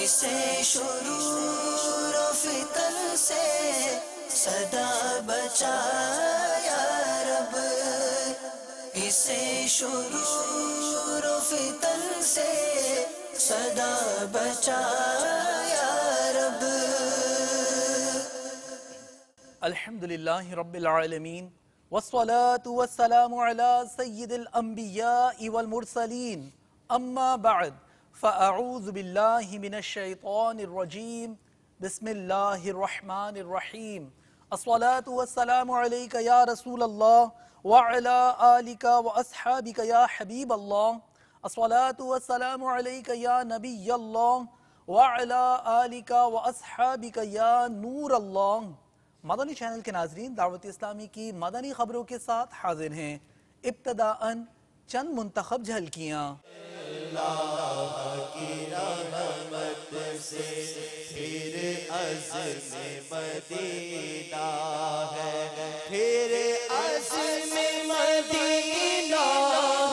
اسے شرور و فتن سے صدا بچا یا رب، اسے شرور و فتن سے صدا بچا یا رب۔ الحمدللہ رب العالمین والصلاة والسلام علی سید الانبیاء والمرسلین، اما بعد فاعوذ باللہ من الشیطان الرجیم، بسم اللہ الرحمن الرحیم۔ الصلاة والسلام علیک یا رسول اللہ وعلی آلک واصحابک یا حبیب اللہ، الصلاة والسلام علیک یا نبی اللہ وعلی آلک واصحابک یا نور اللہ۔ مدنی چینل کے ناظرین، دعوت اسلامی کی مدنی خبروں کے ساتھ حاضر ہیں۔ ابتداءً چند منتخب جھلکیاں۔ اللہ کی رحمت سے پھر عزم مدینہ ہے، پھر عزم مدینہ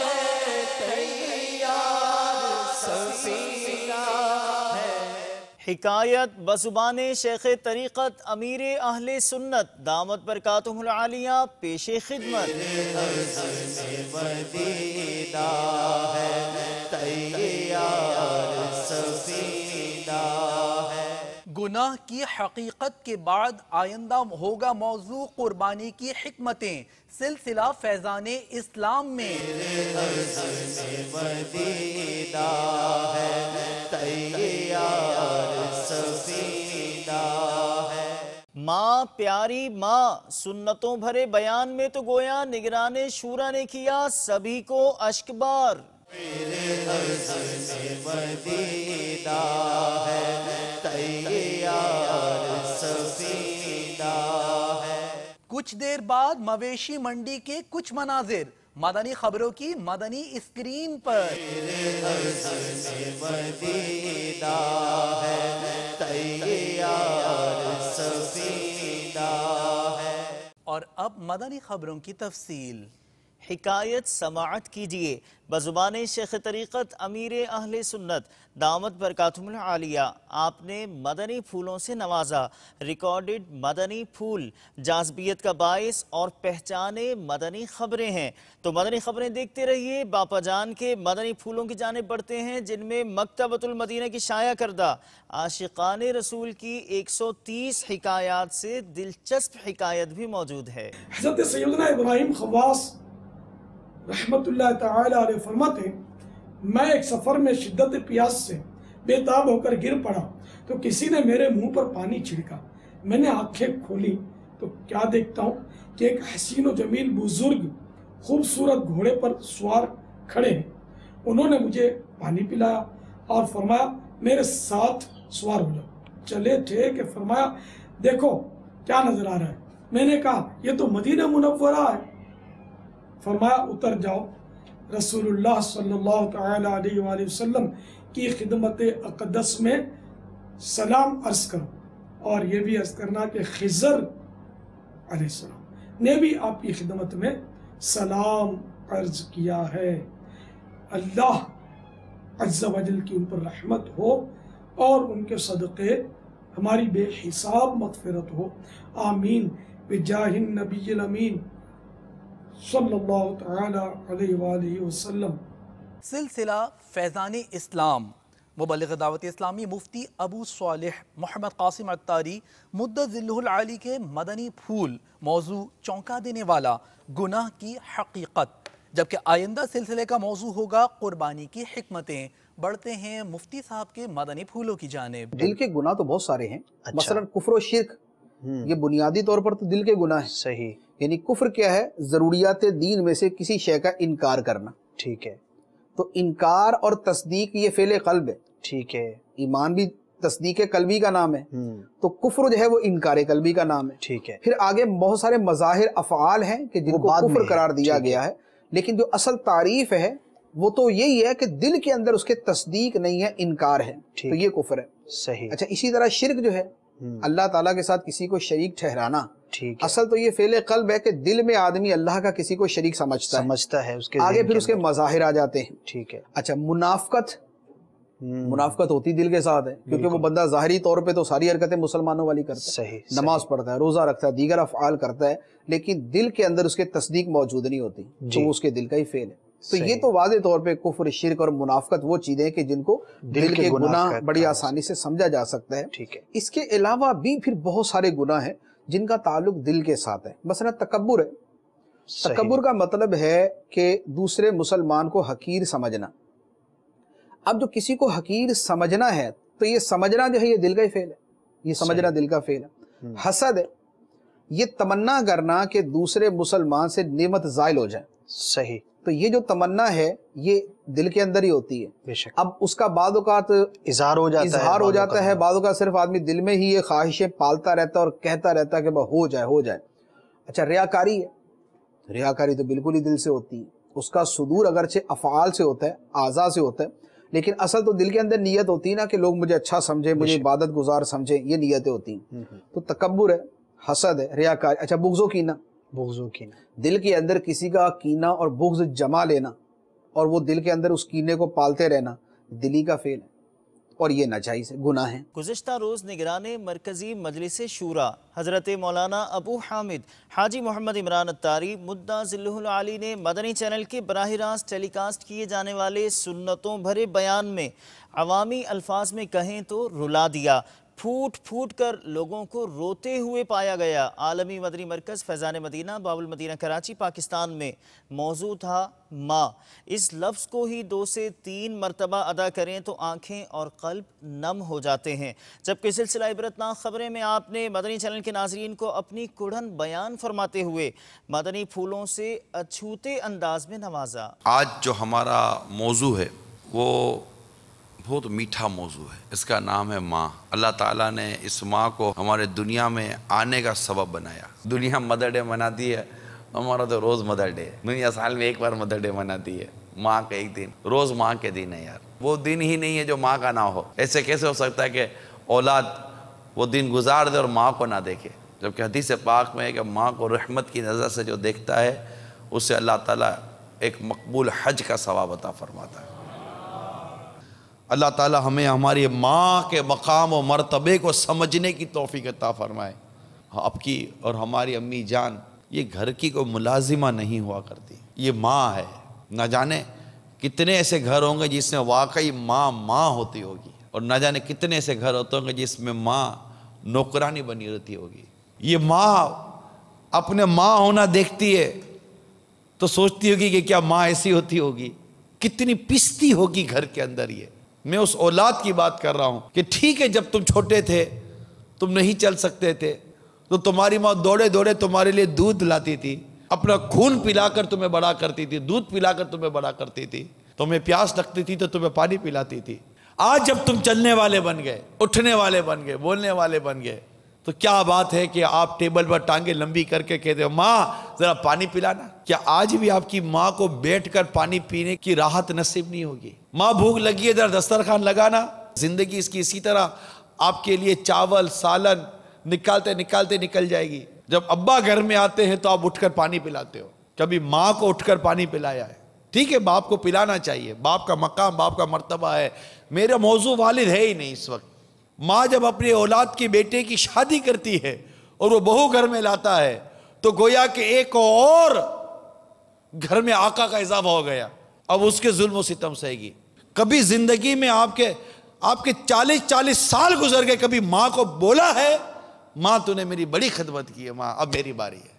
ہے، تیار سفینہ ہے۔ حکایت بزبان شیخ طریقت امیر اہل سنت دامت برکاتہم العالیہ پیش خدمت۔ مدینہ ہے، تیار سفینہ ہے۔ گناہ کی حقیقت کے بعد آئندہ ہوگا موضوع قربانی کی حکمتیں، سلسلہ فیضان اسلام میں۔ مدینہ ہے، تیار سفینہ ہے۔ ماں پیاری ماں، سنتوں بھرے بیان میں تو گویا نگران شورا نے کیا سبھی کو اشک بار۔ مدینہ ہے، تیار سفینہ ہے۔ کچھ دیر بعد مویشی منڈی کے کچھ مناظر مدنی خبروں کی مدنی اسکرین پر۔ مدینہ ہے، تیار سفینہ ہے۔ اور اب مدنی خبروں کی تفصیل۔ حکایت سماعت کیجئے بزبان شیخ طریقت امیر اہل سنت دامت برکاتہم العالیہ۔ آپ نے مدنی پھولوں سے نوازا۔ ریکارڈڈ مدنی پھول جاذبیت کا باعث اور پہچان مدنی خبریں ہیں، تو مدنی خبریں دیکھتے رہیے۔ باپا جان کے مدنی پھولوں کی جانب بڑھتے ہیں، جن میں مکتبۃ المدینہ کی شائع کردہ عاشقان رسول کی 130 حکایات سے دلچسپ حکایت بھی موجود ہے۔ حضرت سیدنا ابراہیم خواص رحمت اللہ تعالی علیہ فرماتے ہیں، میں ایک سفر میں شدت پیاس سے بے تاب ہو کر گر پڑا تو کسی نے میرے منہ پر پانی چھڑکا۔ میں نے آنکھیں کھولی تو کیا دیکھتا ہوں کہ ایک حسین و جمیل بزرگ خوبصورت گھوڑے پر سوار کھڑے ہیں۔ انہوں نے مجھے پانی پلایا اور فرمایا میرے ساتھ سوار ہو جاؤ۔ چلے تھے کہ فرمایا دیکھو کیا نظر آ رہا ہے۔ میں نے کہا یہ تو مدینہ منورہ ہے۔ فرمایا اتر جاؤ، رسول اللہ صلی اللہ تعالی علیہ وآلہ وسلم کی خدمت اقدس میں سلام عرض کرو، اور یہ بھی عرض کرنا کہ خضر علیہ السلام نے بھی آپ کی خدمت میں سلام عرض کیا ہے۔ اللہ عز و جل کی ان پر رحمت ہو اور ان کے صدقے ہماری بے حساب مغفرت ہو، آمین بجاہ النبی الامین صلی اللہ تعالی علیہ وآلہ وسلم۔ سلسلہ فیضان اسلام، مبلغ دعوت اسلامی مفتی ابو صالح محمد قاسم عطاری مدت ذلہ العالی کے مدنی پھول، موضوع چونکا دینے والا گناہ کی حقیقت، جبکہ آئندہ سلسلے کا موضوع ہوگا قربانی کی حکمتیں۔ بڑھتے ہیں مفتی صاحب کے مدنی پھولوں کی جانب۔ دل کے گناہ تو بہت سارے ہیں، مثلا کفر و شرک، یہ بنیادی طور پر تو دل کے گناہ ہیں۔ صحیح۔ یعنی کفر کیا ہے؟ ضروریات دین میں سے کسی شے کا انکار کرنا۔ ٹھیک ہے۔ تو انکار اور تصدیق یہ فعل قلب ہے۔ ٹھیک ہے۔ ایمان بھی تصدیق قلبی کا نام ہے، تو کفر جو ہے وہ انکار قلبی کا نام ہے۔ ٹھیک ہے۔ پھر آگے بہت سارے مظاہر افعال ہیں کہ جن کو کفر قرار دیا گیا ہے، لیکن جو اصل تعریف ہے وہ تو یہی ہے کہ دل کے اندر اس کے تصدیق نہیں ہے، انکار ہے، تو یہ کفر ہے۔ صحیح۔ اچھا، اسی طرح شرک جو ہے اللہ تعالیٰ کے ساتھ کسی کو شریک ٹھہرانا، اصل تو یہ فعل قلب ہے کہ دل میں آدمی اللہ کا کسی کو شریک سمجھتا ہے، اس کے آگے پھر اس کے مظاہر آ جاتے ہیں۔ ٹھیک ہے۔ اچھا، منافقت منافقت ہوتی دل کے ساتھ ہے، کیونکہ وہ بندہ ظاہری طور پہ تو ساری حرکتیں مسلمانوں والی کرتا ہے، نماز پڑھتا ہے، روزہ رکھتا ہے، دیگر افعال کرتا ہے، لیکن دل کے اندر اس کے تصدیق موجود نہیں ہوتی، تو وہ اس کے دل کا ہی فعل ہے۔ تو یہ تو واضح طور پہ کفر، شرک اور منافقت وہ چیزیں کہ جن کو دل کے گناہ بڑی آسانی سے سمجھا جا سکتا ہے۔ اس کے علاوہ بھی پھر بہت سارے گناہ ہیں جن کا تعلق دل کے ساتھ ہے، مثلا تکبر ہے۔ تکبر کا مطلب ہے کہ دوسرے مسلمان کو حقیر سمجھنا۔ اب جو کسی کو حقیر سمجھنا ہے تو یہ سمجھنا جو ہے یہ دل کا ہی فعل ہے، یہ سمجھنا دل کا فعل ہے۔ حسد ہے، یہ تمنا کرنا کہ دوسرے مسلمان سے نعمت زائل ہو جائے، صحیح، تو یہ جو تمنا ہے یہ دل کے اندر ہی ہوتی ہے۔ بے شک، اب اس کا بعض اوقات اظہار ہو جاتا ہے، بعض اوقات صرف آدمی دل میں ہی یہ خواہشیں پالتا رہتا ہے اور کہتا رہتا ہے کہ ہو جائے ہو جائے۔ اچھا، ریاکاری ہے، ریاکاری تو بالکل ہی دل سے ہوتی ہے، اس کا صدور اگرچہ افعال سے ہوتا ہے، اعضاء سے ہوتا ہے، لیکن اصل تو دل کے اندر نیت ہوتی ہے نا کہ لوگ مجھے اچھا سمجھیں، مجھے عبادت گزار سمجھیں، یہ نیتیں ہوتی ہیں۔ تو تکبر ہے، حسد ہے، ریاکاری۔ اچھا، بغض و کینہ، دل کے اندر کسی کا کینہ اور بغض جما لینا اور وہ دل کے اندر اس کینے کو پالتے رہنا دلی کا فعل ہے، اور یہ ناجائز ہے، گناہ ہے۔ گزشتہ روز نگران مرکزی مجلس شورا حضرت مولانا ابو حامد حاجی محمد عمران اتاری مدعا ذلہ العالی نے مدنی چینل کے براہ راست ٹیلی کاسٹ کیے جانے والے سنتوں بھرے بیان میں عوامی الفاظ میں کہیں تو رلا دیا، پھوٹ پھوٹ کر لوگوں کو روتے ہوئے پایا گیا۔ عالمی مدنی مرکز فیضان مدینہ باب المدینہ کراچی پاکستان میں موضوع تھا ماں۔ اس لفظ کو ہی 2 سے 3 مرتبہ ادا کریں تو آنکھیں اور قلب نم ہو جاتے ہیں، جبکہ سلسلہ عبرتناک خبریں میں آپ نے مدنی چینل کے ناظرین کو اپنی کڑھن بیان فرماتے ہوئے مدنی پھولوں سے اچھوتے انداز میں نوازا۔ آج جو ہمارا موضوع ہے وہ بہت میٹھا موضوع ہے، اس کا نام ہے ماں۔ اللہ تعالیٰ نے اس ماں کو ہمارے دنیا میں آنے کا سبب بنایا۔ دنیا مدر ڈے مناتی ہے، ہمارا تو روز مدر ڈے ہے، دنیا سال میں ایک بار مدر ڈے مناتی ہے، ماں کا ایک دن، روز ماں کے دن ہے یار، وہ دن ہی نہیں ہے جو ماں کا نہ ہو۔ ایسے کیسے ہو سکتا ہے کہ اولاد وہ دن گزار دے اور ماں کو نہ دیکھے، جبکہ حدیث پاک میں ہے کہ ماں کو رحمت کی نظر سے جو دیکھتا ہے اس سے اللہ تعالیٰ ایک مقبول حج کا ثواب عطا فرماتا ہے۔ اللہ تعالیٰ ہمیں ہماری ماں کے مقام و مرتبے کو سمجھنے کی توفیق عطا فرمائے۔ آپ کی اور ہماری امی جان یہ گھر کی کوئی ملازمہ نہیں ہوا کرتی، یہ ماں ہے۔ نہ جانے کتنے ایسے گھر ہوں گے جس میں واقعی ماں ہوتی ہوگی، اور نہ جانے کتنے ایسے گھر ہوتے ہوں گے جس میں ماں نوکرانی بنی رہتی ہوگی۔ یہ ماں اپنے ماں ہونا دیکھتی ہے تو سوچتی ہوگی کہ کیا ماں ایسی ہوتی ہوگی، کتنی پستی ہوگی گھر کے اندر۔ یہ میں اس اولاد کی بات کر رہا ہوں کہ ٹھیک ہے جب تم چھوٹے تھے، تم نہیں چل سکتے تھے، تو تمہاری ماں دوڑے دوڑے تمہارے لیے دودھ لاتی تھی، اپنا خون پلا کر تمہیں بڑا کرتی تھی، دودھ پلا کر تمہیں بڑا کرتی تھی، تمہیں پیاس لگتی تھی تو تمہیں پانی پلاتی تھی۔ آج جب تم چلنے والے بن گئے، اٹھنے والے بن گئے، بولنے والے بن گئے، تو کیا بات ہے کہ آپ ٹیبل پر ٹانگیں لمبی کر کے کہتے ہو ماں ذرا پانی پلانا؟ کیا آج بھی آپ کی ماں کو بیٹھ کر پانی پینے کی راحت نصیب نہیں ہوگی؟ ماں بھوک لگی ہے ذرا دسترخوان لگانا۔ زندگی اس کی اسی طرح آپ کے لیے چاول سالن نکالتے نکالتے نکل جائے گی۔ جب ابا گھر میں آتے ہیں تو آپ اٹھ کر پانی پلاتے ہو، کبھی ماں کو اٹھ کر پانی پلایا ہے؟ ٹھیک ہے، باپ کو پلانا چاہیے، باپ کا مقام باپ کا مرتبہ ہے۔ میرا موضوع والد ہے ہی نہیں اس وقت۔ ماں جب اپنی اولاد کی بیٹے کی شادی کرتی ہے اور وہ بہو گھر میں لاتا ہے تو گویا کہ ایک اور گھر میں آقا کا اضافہ ہو گیا، اب اس کے ظلم و ستم سہے گی۔ کبھی زندگی میں آپ کے 40 سال گزر گئے، کبھی ماں کو بولا ہے ماں تو نے میری بڑی خدمت کی ہے، ماں اب میری باری ہے؟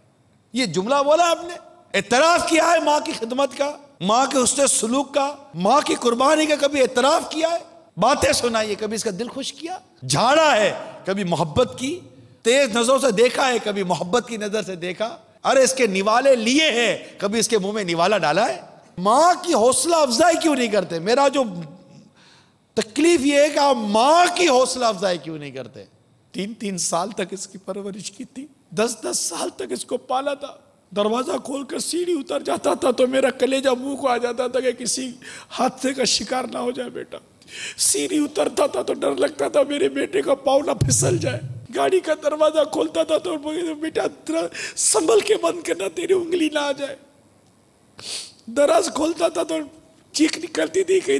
یہ جملہ بولا آپ نے؟ اعتراف کیا ہے ماں کی خدمت کا، ماں کے حسن سلوک کا، ماں کی قربانی کا کبھی اعتراف کیا ہے؟ باتیں سنائیے، کبھی اس کا دل خوش کیا؟ جھاڑا ہے کبھی محبت کی، تیز نظروں سے دیکھا ہے کبھی محبت کی نظر سے دیکھا؟ ارے اس کے نوالے لیے ہیں کبھی اس کے منہ میں نوالا ڈالا ہے؟ ماں کی حوصلہ افزائی کیوں نہیں کرتے؟ میرا جو تکلیف یہ ہے کہ آپ ماں کی حوصلہ افزائی کیوں نہیں کرتے؟ 3 سال تک اس کی پرورش کی تھی، 10 سال تک اس کو پالا تھا، دروازہ کھول کر سیڑھی اتر جاتا تھا تو میرا کلیجہ منہ کو آ جاتا تھا کہ کسی حادثے کا شکار نہ ہو جائے بیٹا۔ سیڑھی اترتا تھا تو ڈر لگتا تھا میرے بیٹے کا پاؤں نہ پھسل جائے، گاڑی کا دروازہ کھولتا تھا تو بیٹا سنبھل کے بند کرنا تیری انگلی نہ آ جائے، دراز کھولتا تھا تو چیخ نکلتی تھی کہ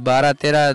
12-13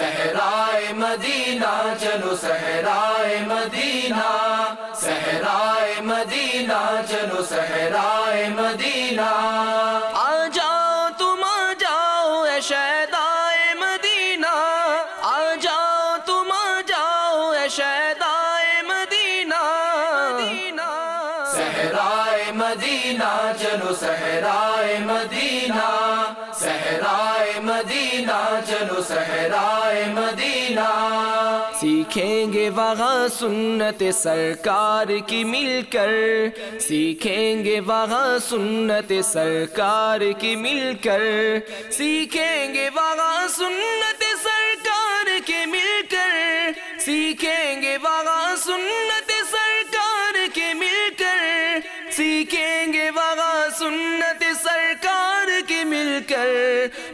صحرائے مدینہ چلو صحرائے مدینہ، صحرائے مدینہ چلو صحرائے مدینہ، آ جاؤ تم آ جاؤ اے شہدائے مدینہ، آ جاؤ تم آ جاؤ اے شہدائے مدینہ، صحرائے مدینہ چلو صحرائے مدینہ، صحرائے مدینہ چلو صحرائے مدینہ، سیکھیں گے وہاں سنت سرکار کی مل کر، سیکھیں گے وہاں سنت سرکار کی مل کر، سیکھیں گے وہاں سنت سرکار کے مل کر، سیکھیں گے وہاں سنت سرکار کے مل کر، سیکھیں گے وہاں سنت سرکار کے مل کر،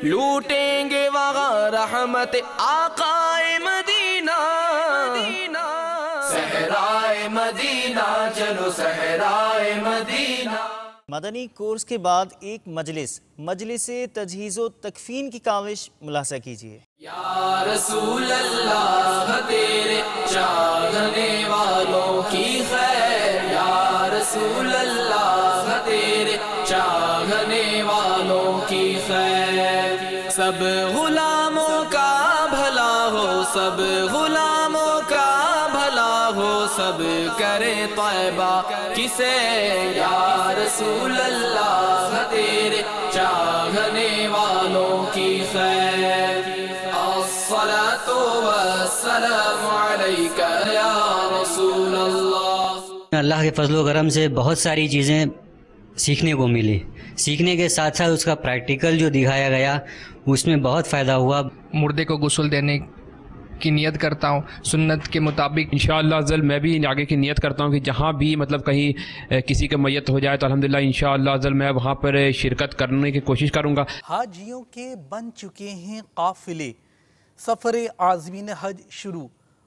لوٹیں گے وہاں رحمت آقائے مدینہ، صحرائے مدینہ چلو صحرائے مدینہ۔ مدنی کورس کے بعد ایک مجلس تجہیز و تکفین کی کاوش ملاحظہ کیجیے۔ یا رسول اللہ تیرے چاہنے والوں کی خیر، یا رسول اللہ تیرے چاہنے والوں کی خیر، سب غلاموں کا بھلا ہو، سب غلاموں کا بھلا ہو، سب کرے طیبہ کی سیر، یا رسول اللہ تیرے چاہنے والوں کی خیر، الصلاۃ والسلام علیک یا رسول اللہ۔ اللہ کے فضل و کرم سے بہت ساری چیزیں سیکھنے کو ملی، سیکھنے کے ساتھ ساتھ اس کا پریکٹیکل جو دکھایا گیا اس میں بہت فائدہ ہوا۔ مردے کو غسل دینے کی نیت کرتا ہوں سنت کے مطابق، انشاءاللہ ازل میں بھی آگے کی نیت کرتا ہوں کہ جہاں بھی مطلب کہیں کسی کا میت ہو جائے تو الحمدللہ انشاءاللہ ازل میں وہاں پر شرکت کرنے کی کوشش کروں گا۔ حاجیوں کے بن چکے ہیں قافلے، سفر عازمین حج شروع،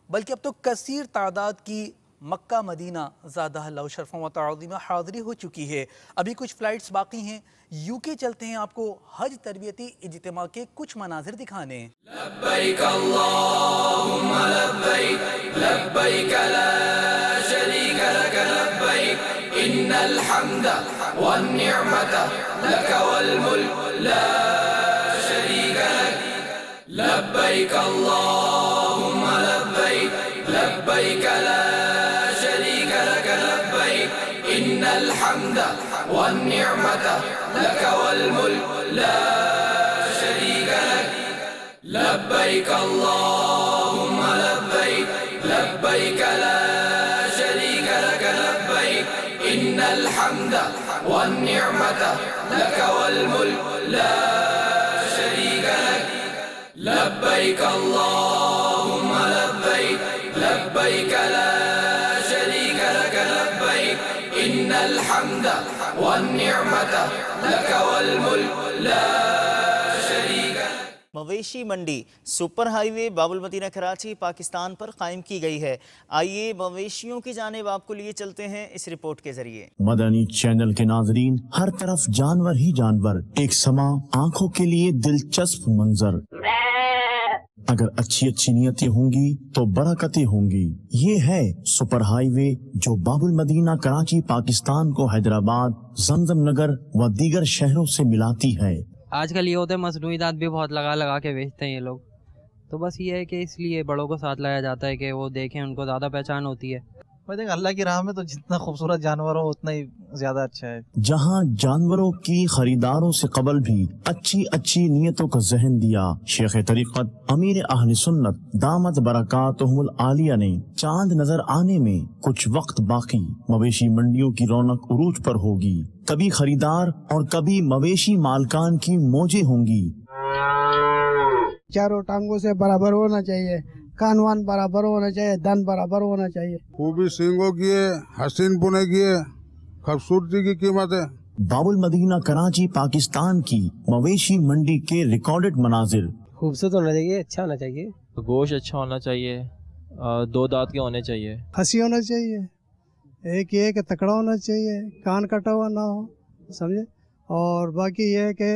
بلکہ اب تو کثیر تعداد کی مکہ مدینہ زادہ اللہ شرفا و تعظیمہ حاضری ہو چکی ہے۔ ابھی کچھ فلائٹس باقی ہیں، یو کے چلتے ہیں آپ کو حج تربیتی اجتماع کے کچھ مناظر دکھانے۔ لبیک اللہم لبیک، لبیک لا شریک لک لبیک، ان الحمد والنعمت لک والملک لا شریک لک، لبیک اللہم لبیک، لبیک لا شریک لک لبیک، ان الحمد والنعمت لک والملک لا شریک لک، لبیک اللہم لبیک، لبیک لا شریک لک لبیک، ان الحمد والنعمت لک والملک لا شریک لک، لبیک اللہم لبیک، لبیک لا شریک لک لبیک، ان الحمد والنعمت لک والملک لا شریک لک۔ مویشی منڈی سپر ہائی وے باب المدینہ کراچی پاکستان پر قائم کی گئی ہے۔ آئیے مویشیوں کی جانب آپ کو لیے چلتے ہیں اس رپورٹ کے ذریعے۔ مدنی چینل کے ناظرین، ہر طرف جانور ہی جانور، ایک سما آنکھوں کے لیے دلچسپ منظر، اگر اچھی نیتیں ہوں گی تو برکتیں ہوں گی۔ یہ ہے سپر ہائی وے جو باب المدینہ کراچی پاکستان کو حیدرآباد، زمزم نگر و دیگر شہروں سے ملاتی ہے۔ آج کل یہ ہوتا ہے مصنوعی دانت بھی بہت لگا کے بیچتے ہیں یہ لوگ، تو بس یہ ہے کہ اس لیے بڑوں کو ساتھ لایا جاتا ہے کہ وہ دیکھیں، ان کو زیادہ پہچان ہوتی ہے۔ اللہ کی راہ میں تو جتنا خوبصورت جانور ہو اتنا ہی زیادہ اچھا ہے۔ جہاں جانوروں کی خریداروں سے قبل بھی اچھی نیتوں کا ذہن دیا، شیخ طریقت امیر اہل سنت دامت برکاتہم العالیہ نے چاند نظر آنے میں کچھ وقت باقی، مویشی منڈیوں کی رونق عروج پر ہوگی، کبھی خریدار اور کبھی مویشی مالکان کی موجیں ہوں گی۔ چاروں ٹانگوں سے برابر ہونا چاہیے، کانوان برابر ہونا چاہیے، دن برابر ہونا چاہیے۔ خوبی سینگوں کی ہے، حسین پونے کی ہے، خوبصورتی کی قیمت ہے۔ باب المدینہ کراچی پاکستان کی مویشی منڈی کے ریکارڈڈ مناظر۔ خوبصورت ہونا چاہیے، اچھا ہونا چاہیے، گوشت اچھا ہونا چاہیے، دو دانت کے ہونے چاہیے، ہنسی ہونا چاہیے، ایک یہ کہ تکڑا ہونا چاہیے، کان کٹا ہوا نہ ہو، سمجھے، اور باقی یہ ہے کہ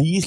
20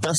10